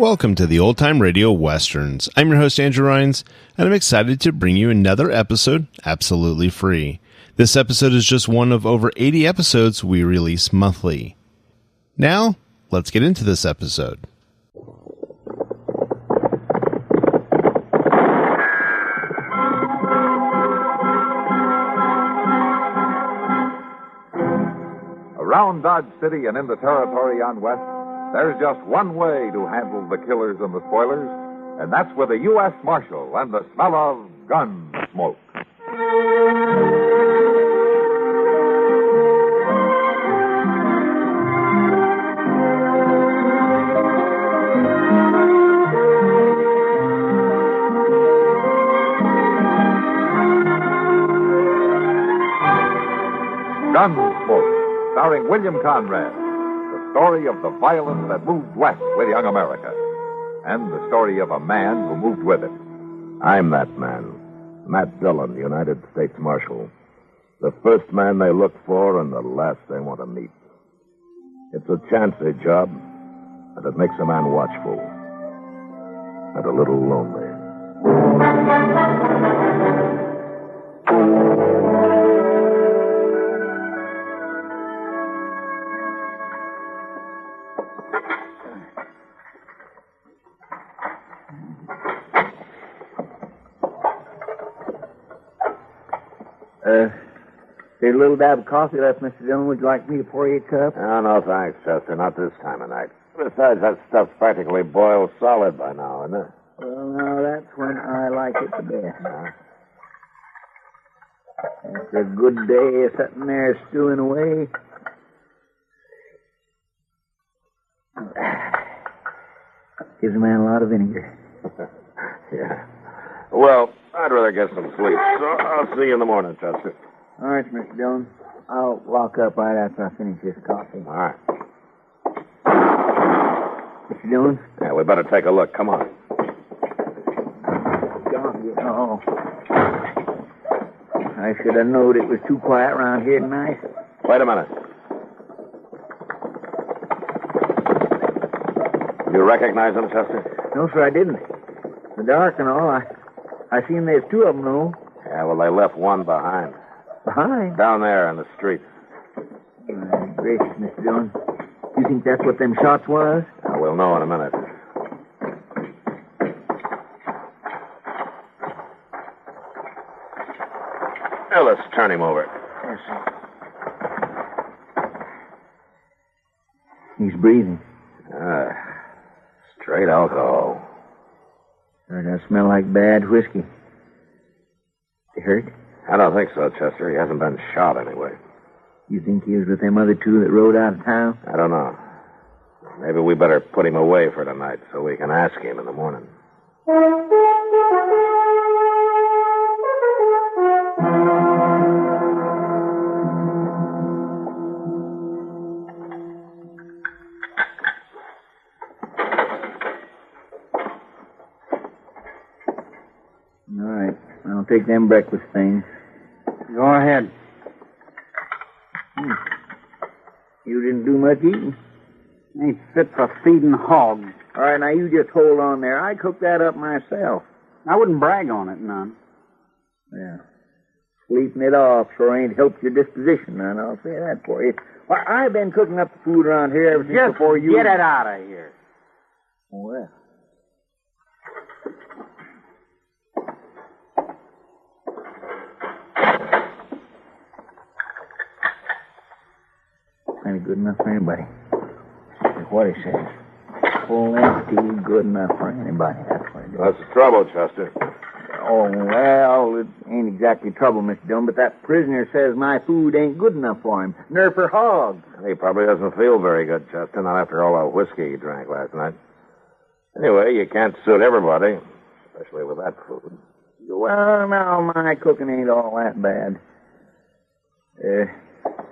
Welcome to the Old Time Radio Westerns. I'm your host, Andrew Rhines, and I'm excited to bring you another episode absolutely free. This episode is just one of over 80 episodes we release monthly. Now, let's get into this episode. Around Dodge City and in the territory on West, there's just one way to handle the killers and the spoilers, and that's with a U.S. Marshal and the smell of Gunsmoke. Gunsmoke, starring William Conrad. The story of the violence that moved west with young America. And the story of a man who moved with it. I'm that man. Matt Dillon, United States Marshal. The first man they look for and the last they want to meet. It's a chancy job, and it makes a man watchful. And a little lonely. There's a little dab of coffee left, Mr. Dillon. Would you like me to pour you a cup? Oh, no, thanks, Chester. Not this time of night. Besides, that stuff's practically boiled solid by now, isn't it? Well, no, that's when I like it the best. After a good day of sitting there stewing away. Gives a man a lot of vinegar. Yeah. Well, I'd rather get some sleep, so I'll see you in the morning, Chester. All right, Mr. Dillon. I'll walk up right after I finish this coffee. All right. Mr. Dillon? Yeah, we better take a look. Come on. Oh. I should have known it was too quiet around here tonight. Wait a minute. You recognize them, Chester? No, sir, I didn't. The dark and all, I seen there's two of them, though. Yeah, well, they left one behind. Behind? Down there in the street. Gracious, Mr. Dillon. You think that's what them shots was? We'll know in a minute. Now, let's turn him over. Yes, sir. He's breathing. Straight alcohol. Sure does smell like bad whiskey. He hurt? I don't think so, Chester. He hasn't been shot anyway. You think he was with them other two that rode out of town? I don't know. Maybe we better put him away for tonight so we can ask him in the morning. All right. I'll take them breakfast things. Go ahead. You didn't do much eating. Ain't fit for feeding hogs. All right, now you just hold on there. I cooked that up myself. I wouldn't brag on it none. Yeah. Sleeping it off sure ain't helped your disposition, none. I'll say that for you. Why, I've been cooking up the food around here ever since Just before you... get it out of here. Well. Ain't good enough for anybody. That's what he says. Full empty, good enough for anybody. That's what it is. That's the trouble, Chester. Oh, well, it ain't exactly trouble, Mr. Dillon, but that prisoner says my food ain't good enough for him. Nor for hogs. He probably doesn't feel very good, Chester, not after all that whiskey he drank last night. Anyway, you can't suit everybody, especially with that food. Well, now, my cooking ain't all that bad.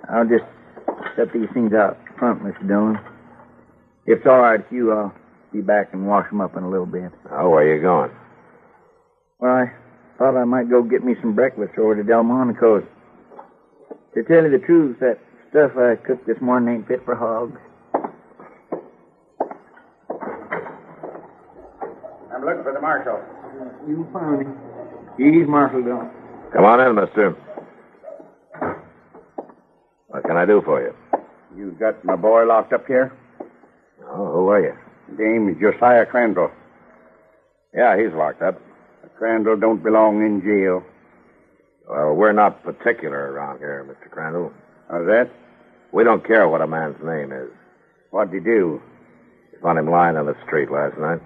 I'll just set these things out front, Mr. Dillon. If it's all right with you, I'll be back and wash them up in a little bit. Oh, where you going? Well, I thought I might go get me some breakfast over to Delmonico's. To tell you the truth, that stuff I cooked this morning ain't fit for hogs. looking for the marshal. You found him. He's Marshal Dillon. Come on in, mister. What can I do for you? You got my boy locked up here? Oh, who are you? His name is Josiah Crandall. Yeah, he's locked up. Crandall don't belong in jail. Well, we're not particular around here, Mr. Crandall. How's that? We don't care what a man's name is. What'd he do? We found him lying on the street last night.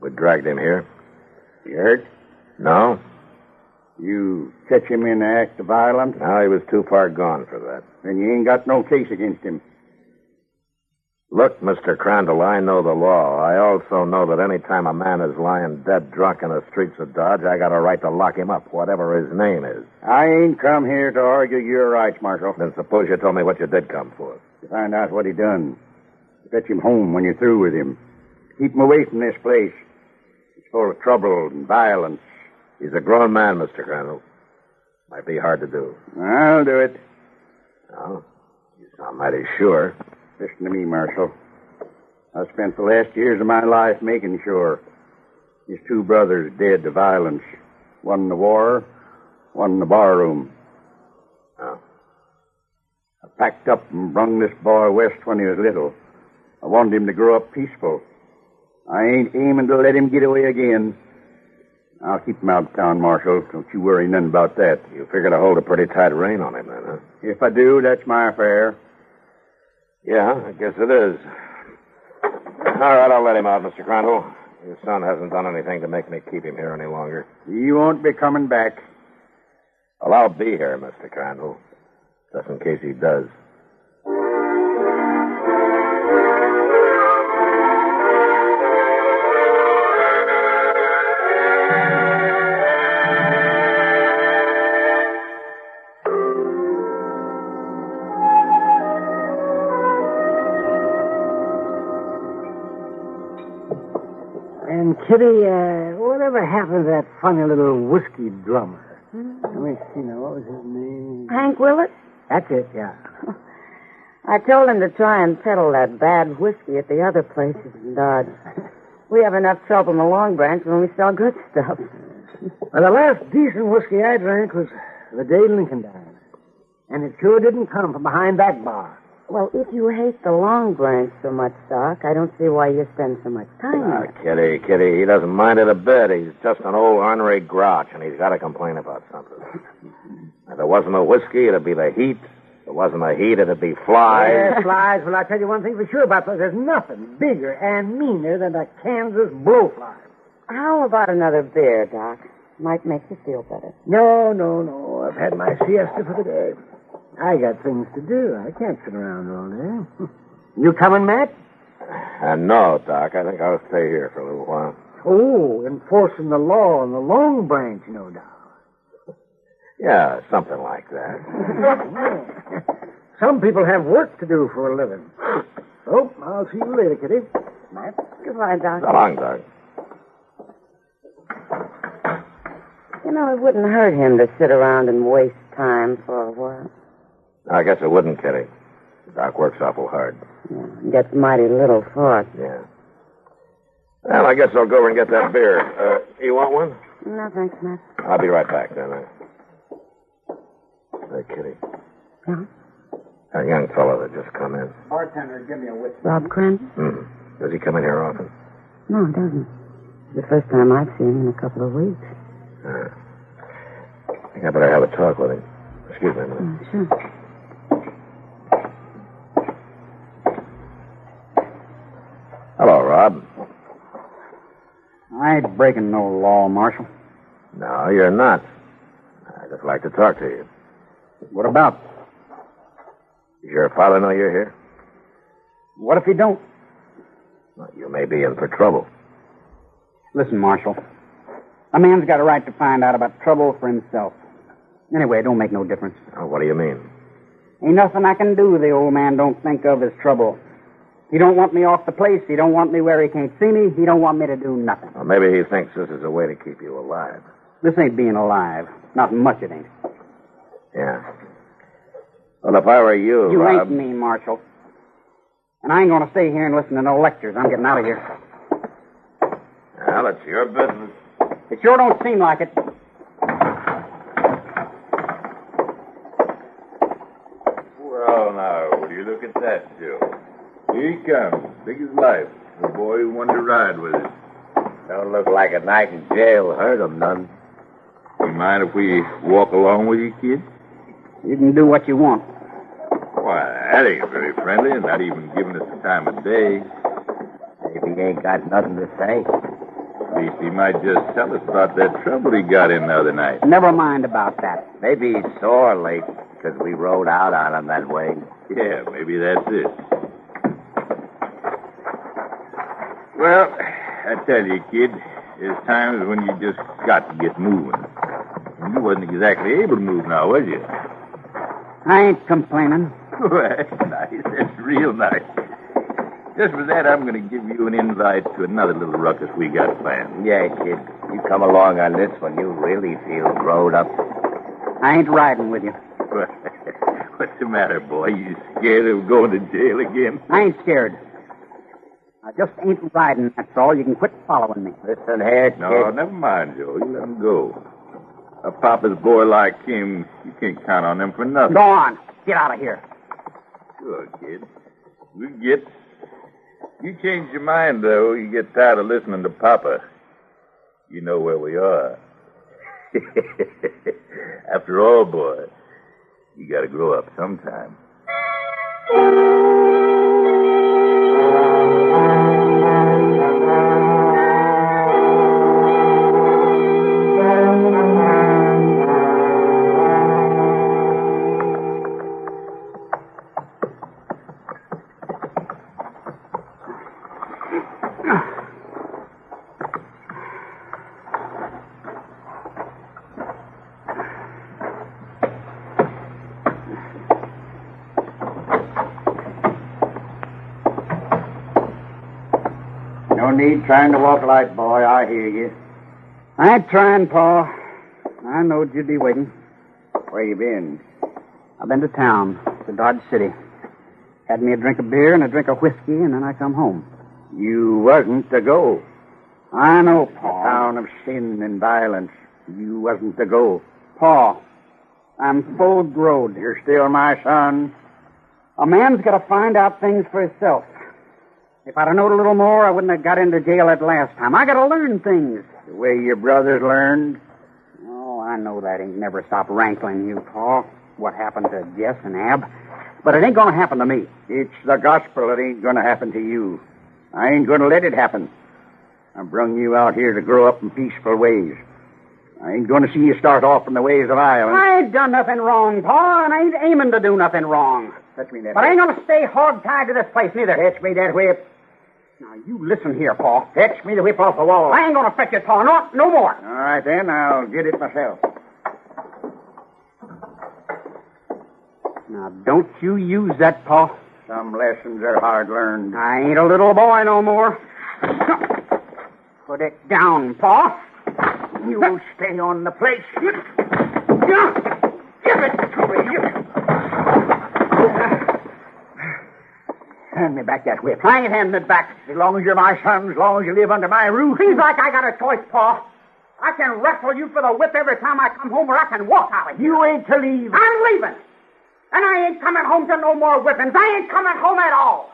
We dragged him here. You hurt? No? You catch him in the act of violence? No, he was too far gone for that. Then you ain't got no case against him. Look, Mr. Crandall, I know the law. I also know that any time a man is lying dead drunk in the streets of Dodge, I got a right to lock him up, whatever his name is. I ain't come here to argue your rights, Marshal. Then suppose you told me what you did come for. To find out what he done. To fetch him home when you're through with him. Keep him away from this place. It's full of trouble and violence. He's a grown man, Mr. Crandall. Might be hard to do. I'll do it. Well, you sound mighty sure. Listen to me, Marshal. I spent the last years of my life making sure. His two brothers dead to violence. One in the war, one in the barroom. Oh. I packed up and brung this boy west when he was little. I wanted him to grow up peaceful. I ain't aiming to let him get away again. I'll keep him out of town, Marshal. Don't you worry none about that. You figure to hold a pretty tight rein on him, then, huh? If I do, that's my affair. Yeah, I guess it is. All right, I'll let him out, Mr. Crandall. Your son hasn't done anything to make me keep him here any longer. He won't be coming back. Well, I'll be here, Mr. Crandall, just in case he does. And, Kitty, whatever happened to that funny little whiskey drummer? Let me see now. What was his name? Hank Willett? That's it, yeah. I told him to try and peddle that bad whiskey at the other places in Dodge. We have enough trouble in the Long Branch when we sell good stuff. Well, the last decent whiskey I drank was the day Lincoln died. And it sure didn't come from behind that bar. Well, if you hate the Long Branch so much, Doc, I don't see why you spend so much time there. Kitty, he doesn't mind it a bit. He's just an old ornery grouch, and he's got to complain about something. If it wasn't the whiskey, it'd be the heat. If it wasn't the heat, it'd be flies. Yeah, flies. Well, I'll tell you one thing for sure about those. There's nothing bigger and meaner than a Kansas blowfly. How about another beer, Doc? Might make you feel better. No. I've had my siesta for the day. I got things to do. I can't sit around all day. You coming, Matt? No, Doc. I think I'll stay here for a little while. Oh, enforcing the law in the Long Branch, no doubt. Yeah, something like that. Some people have work to do for a living. Oh, I'll see you later, Kitty. Matt? Goodbye, Doc. So long, Doc. You know, it wouldn't hurt him to sit around and waste time for a while. I guess it wouldn't, Kitty. Doc works awful hard. Yeah, gets mighty little for it. Yeah. Well, I guess I'll go over and get that beer. You want one? No, thanks, Matt. I'll be right back, then. Hey, Kitty. Yeah? A young fellow that just come in. Bartender, give me a whiskey. Rob Crandall? Does he come in here often? No, he doesn't. It's the first time I've seen him in a couple of weeks. I think I better have a talk with him. Excuse me a minute. Sure. Hello, Rob. I ain't breaking no law, Marshal. No, you're not. I'd just like to talk to you. What about? Does your father know you're here? What if he don't? Well, you may be in for trouble. Listen, Marshal. A man's got a right to find out about trouble for himself. Anyway, it don't make no difference. Oh, what do you mean? Ain't nothing I can do the old man don't think of as trouble. He don't want me off the place. He don't want me where he can't see me. He don't want me to do nothing. Well, maybe he thinks this is a way to keep you alive. This ain't being alive. Not much it ain't. Yeah. Well, if I were you, You Rob... ain't me, Marshal. And I ain't going to stay here and listen to no lectures. I'm getting out of here. Well, it's your business. It sure don't seem like it. Well, now, will you look at that, Joe? Here he comes, big as life. The boy who wanted to ride with us. Don't look like a night in jail hurt him none. You mind if we walk along with you, kid? You can do what you want. Why, that ain't very friendly, and not even giving us the time of day. Maybe he ain't got nothing to say. At least he might just tell us about that trouble he got in the other night. Never mind about that. Maybe he's sore late because we rode out on him that way. Yeah, maybe that's it. Well, I tell you, kid, there's times when you just got to get moving. And you wasn't exactly able to move now, was you? I ain't complaining. Well, that's nice. That's real nice. Just for that, I'm going to give you an invite to another little ruckus we got planned. Yeah, kid. You come along on this when you really feel growed up. I ain't riding with you. What's the matter, boy? You scared of going to jail again? I ain't scared. I just ain't riding, that's all. You can quit following me. Listen here, kid. No, never mind, Joe. You let him go. A papa's boy like him, you can't count on him for nothing. Go on. Get out of here. Sure, kid. We get. You change your mind, though. You get tired of listening to Papa. You know where we are. After all, boy, you got to grow up sometime. No need trying to walk light, boy. I hear you. I ain't trying, Pa. I knowed you'd be waiting. Where you been? I've been to town, to Dodge City. Had me a drink of beer and a drink of whiskey, and then I come home. You wasn't to go. I know, A Pa. town of sin and violence. You wasn't to go. Pa, I'm full growed. You're still my son. A man's got to find out things for himself. If I'd have known a little more, I wouldn't have got into jail that last time. I got to learn things. The way your brothers learned. Oh, I know that ain't never stopped rankling you, Pa. What happened to Jess and Ab. But it ain't going to happen to me. It's the gospel that ain't going to happen to you. I ain't going to let it happen. I brung you out here to grow up in peaceful ways. I ain't going to see you start off in the ways of violence. I ain't done nothing wrong, Pa, and I ain't aiming to do nothing wrong. Touch me that But I whip. ain't going to stay hog-tied to this place, neither. Touch me that whip. Now, you listen here, Pa. Fetch me the whip off the wall. I ain't going to fetch it, Pa. No more. All right, then. I'll get it myself. Now, don't you use that, Pa. Some lessons are hard learned. I ain't a little boy no more. Put it down, Pa. You'll stay on the place. Give it to me. Hand me back that whip. I ain't handing it back. As long as you're my son, as long as you live under my roof. Seems like I got a choice, Pa. I can wrestle you for the whip every time I come home, or I can walk out of here. You ain't to leave. I'm leaving. And I ain't coming home to no more whippings. I ain't coming home at all.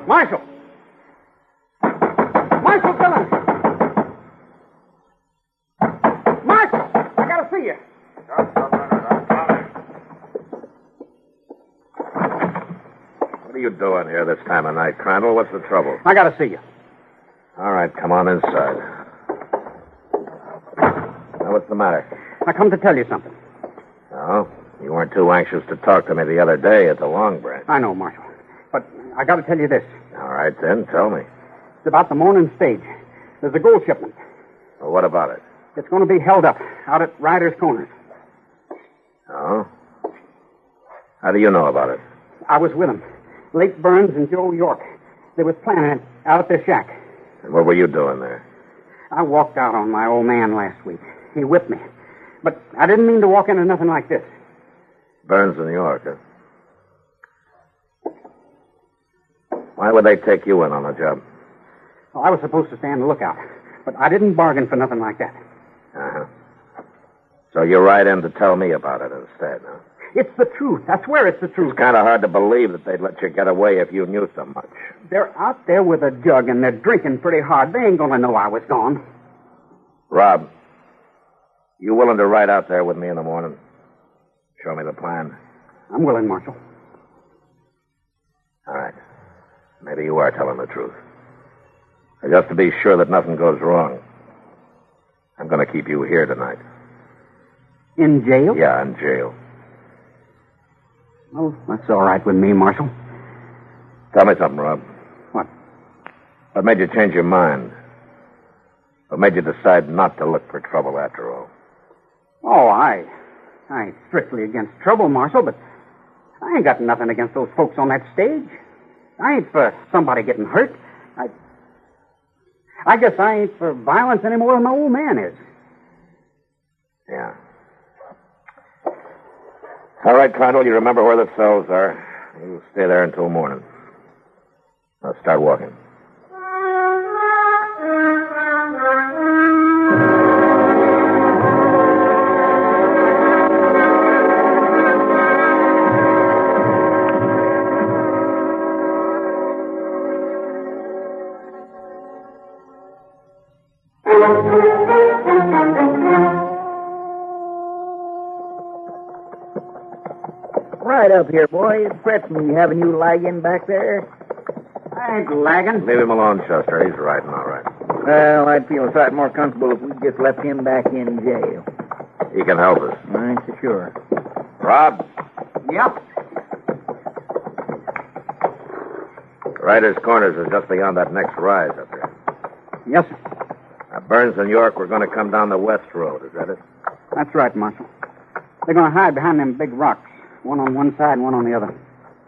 Marshal! Marshal Dillon! Marshal! I gotta see you. What are you doing here this time of night, Crandall? What's the trouble? I gotta see you. All right, come on inside. Now, what's the matter? I come to tell you something. Oh, you weren't too anxious to talk to me the other day at the Long Branch. I know, Marshal. But I gotta tell you this. All right, then, tell me. It's about the morning stage. There's a gold shipment. Well, what about it? It's going to be held up out at Ryder's Corners. Oh? How do you know about it? I was with them. Lake Burns and Joe York. They was planning it out at their shack. And what were you doing there? I walked out on my old man last week. He whipped me. But I didn't mean to walk into nothing like this. Burns in New York, huh? Why would they take you in on the job? Well, I was supposed to stand lookout, but I didn't bargain for nothing like that. Uh-huh. So you ride in to tell me about it instead, huh? It's the truth. I swear it's the truth. It's kind of hard to believe that they'd let you get away if you knew so much. They're out there with a jug, and they're drinking pretty hard. They ain't gonna know I was gone. Rob, you willing to ride out there with me in the morning? Show me the plan. I'm willing, Marshal. All right. Maybe you are telling the truth. And just to be sure that nothing goes wrong, I'm going to keep you here tonight. In jail? Yeah, in jail. Well, that's all right with me, Marshal. Tell me something, Rob. What? What made you change your mind? What made you decide not to look for trouble after all? Oh, I ain't strictly against trouble, Marshal, but I ain't got nothing against those folks on that stage. I ain't for somebody getting hurt. I guess I ain't for violence any more than my old man is. Yeah. All right, Crandall, you remember where the cells are. You stay there until morning. Now start walking. Right up here, boy. It frets me having you lagging back there. I ain't lagging. Leave him alone, Chester. He's riding all right. Well, I'd feel a sight more comfortable if we just left him back in jail. He can help us. I ain't so sure. Rob, Yep. Ryder's Corners is just beyond that next rise up there. Yes, sir. Now, Burns and York, we're going to come down the west road. Is that it? That's right, Marshal. They're going to hide behind them big rocks. One on one side and one on the other.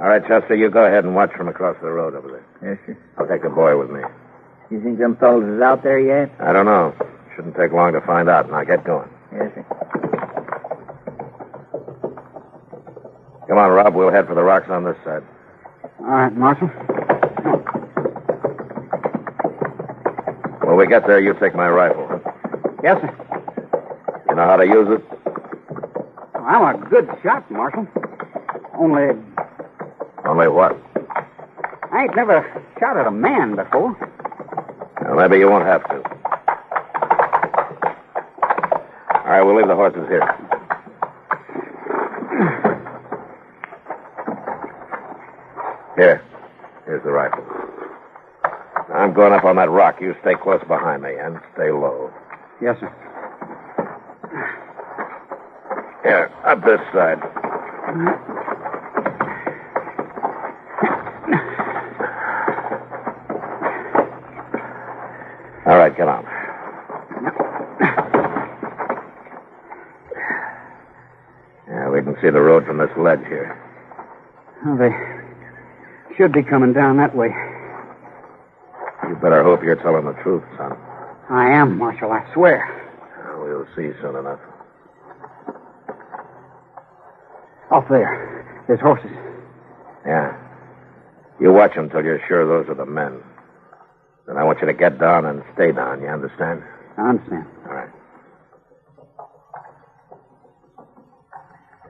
All right, Chester, you go ahead and watch from across the road over there. Yes, sir. I'll take the boy with me. You think them fellas is out there yet? I don't know. Shouldn't take long to find out. Now, get going. Yes, sir. Come on, Rob. We'll head for the rocks on this side. All right, Marshal. When we get there, you take my rifle, huh? Yes, sir. You know how to use it? I'm a good shot, Marshal. Only Only what? I ain't never shot at a man before. Well, maybe you won't have to. All right, we'll leave the horses here. Here's the rifle. I'm going up on that rock. You stay close behind me and stay low. Yes, sir. Here, up this side. All right, get on. Yeah, we can see the road from this ledge here. Well, they should be coming down that way. You better hope you're telling the truth, son. I am, Marshal, I swear. We'll see soon enough. Off there. There's horses. Yeah. You watch them till you're sure those are the men. Then I want you to get down and stay down, you understand? I understand. All right.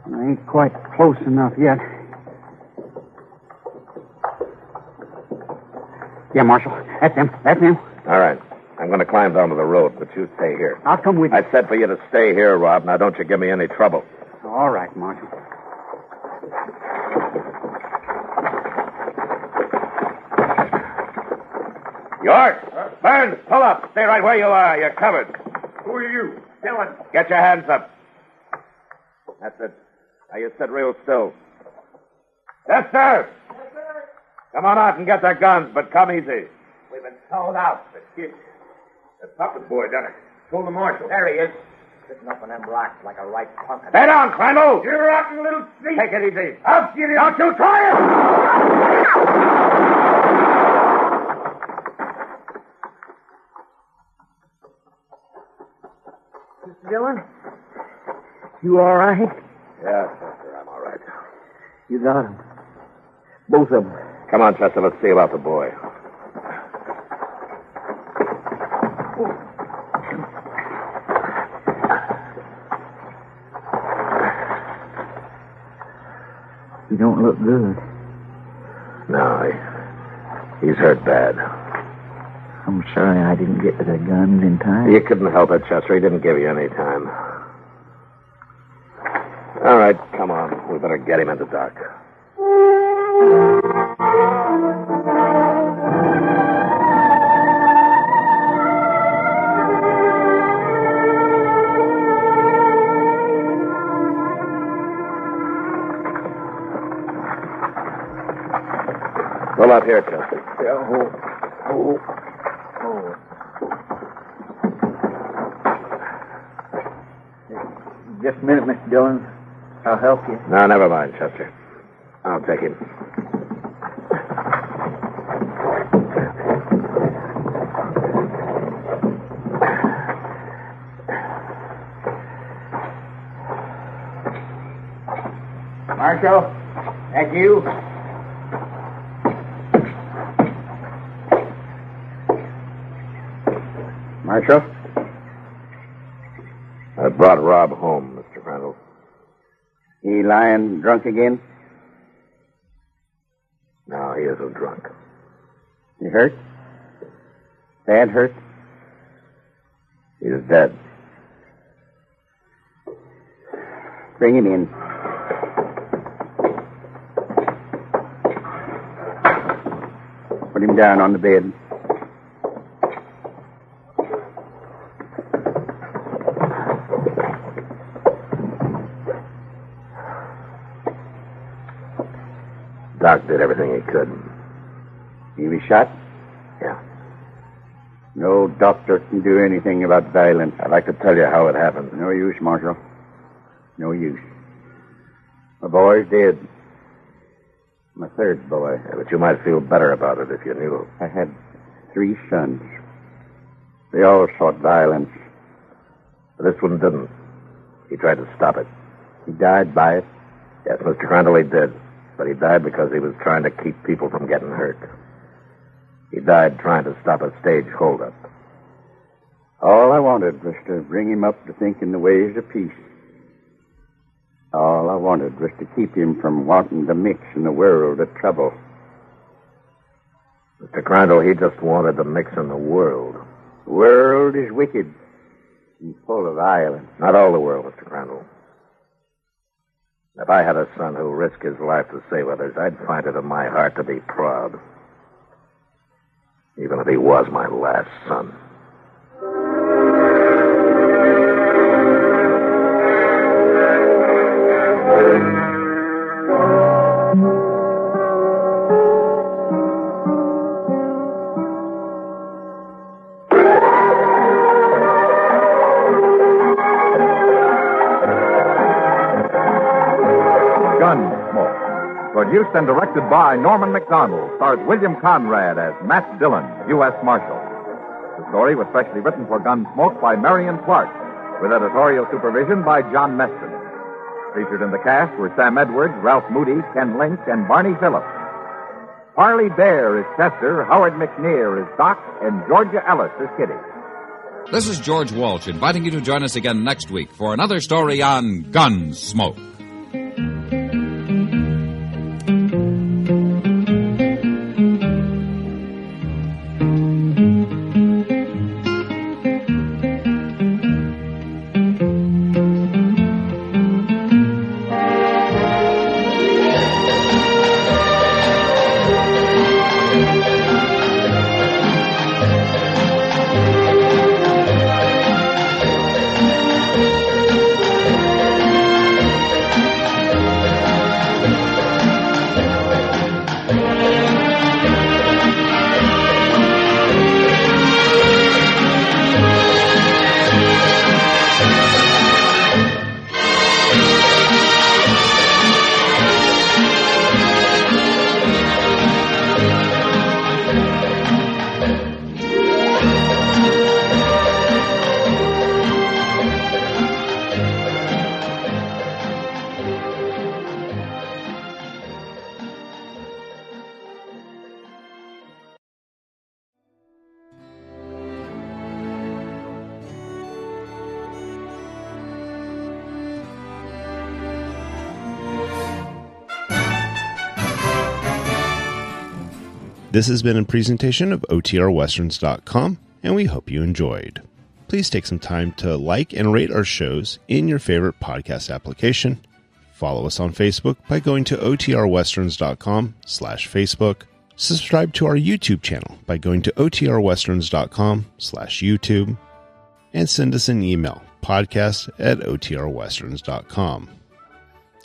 I ain't quite close enough yet. Yeah, Marshal. That's them. That's them. All right. I'm going to climb down to the road, but you stay here. I'll come with you. I said for you to stay here, Rob. Now, don't you give me any trouble. All right, Marshal. York! Burns, pull up. Stay right where you are. You're covered. Who are you? Dylan, get your hands up. That's it. Now you sit real still. Yes, sir. Yes, sir. Come on out and get their guns, but come easy. We've been sold out. The kid. The puppet boy done it. Told the marshal. There he is. Sitting up on them rocks like a right punk. Stay down, Crandall. You rotten little thief. Take it easy. I'll get him. Don't you try it! Mr. Dillon? You all right? Yeah, Chester, I'm all right. You got him. Both of them. Come on, Chester, let's see about the boy. He don't look good. No, he's hurt bad. I'm sorry I didn't get to the guns in time. You couldn't help it, Chester. He didn't give you any time. All right, come on. We better get him into dock. Pull up here, Chester. Just a minute, Mr. Dillon. I'll help you. No, never mind, Chester. I'll take him. Marshal, that you? Marshal? I brought Rob home, Mr. Crandall. He lying drunk again? No, he isn't drunk. You hurt? Bad hurt? He's dead. Bring him in. Put him down on the bed. Doc did everything he could. He was shot? Yeah. No doctor can do anything about violence. I'd like to tell you how it happened. No use, Marshal. No use. My boy's dead. My third boy. Yeah, but you might feel better about it if you knew. I had 3 sons. They all sought violence. But this one didn't. He tried to stop it. He died by it. Yes, Mr. Crandall, he did. But he died because he was trying to keep people from getting hurt. He died trying to stop a stage holdup. All I wanted was to bring him up to think in the ways of peace. All I wanted was to keep him from wanting to mix in the world of trouble. Mr. Crandall, he just wanted to mix in the world. The world is wicked and full of violence. Not all the world, Mr. Crandall. If I had a son who risked his life to save others, I'd find it in my heart to be proud. Even if he was my last son. Gunsmoke. Produced and directed by Norman MacDonald, stars William Conrad as Matt Dillon, U.S. Marshal. The story was specially written for Gunsmoke by Marion Clark, with editorial supervision by John Meston. Featured in the cast were Sam Edwards, Ralph Moody, Ken Lynch, and Barney Phillips. Harley Bear is Chester, Howard McNear is Doc, and Georgia Ellis is Kitty. This is George Walsh inviting you to join us again next week for another story on Gunsmoke. This has been a presentation of OTRWesterns.com, and we hope you enjoyed. Please take some time to like and rate our shows in your favorite podcast application. Follow us on Facebook by going to OTRWesterns.com/Facebook. Subscribe to our YouTube channel by going to OTRWesterns.com/YouTube. And send us an email, podcast@OTRWesterns.com.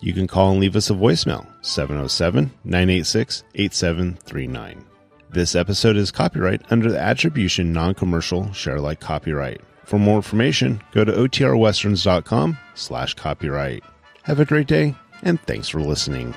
You can call and leave us a voicemail, 707-986-8739. This episode is copyright under the Attribution Non-Commercial Share-alike copyright. For more information, go to OTRWesterns.com/copyright. Have a great day, and thanks for listening.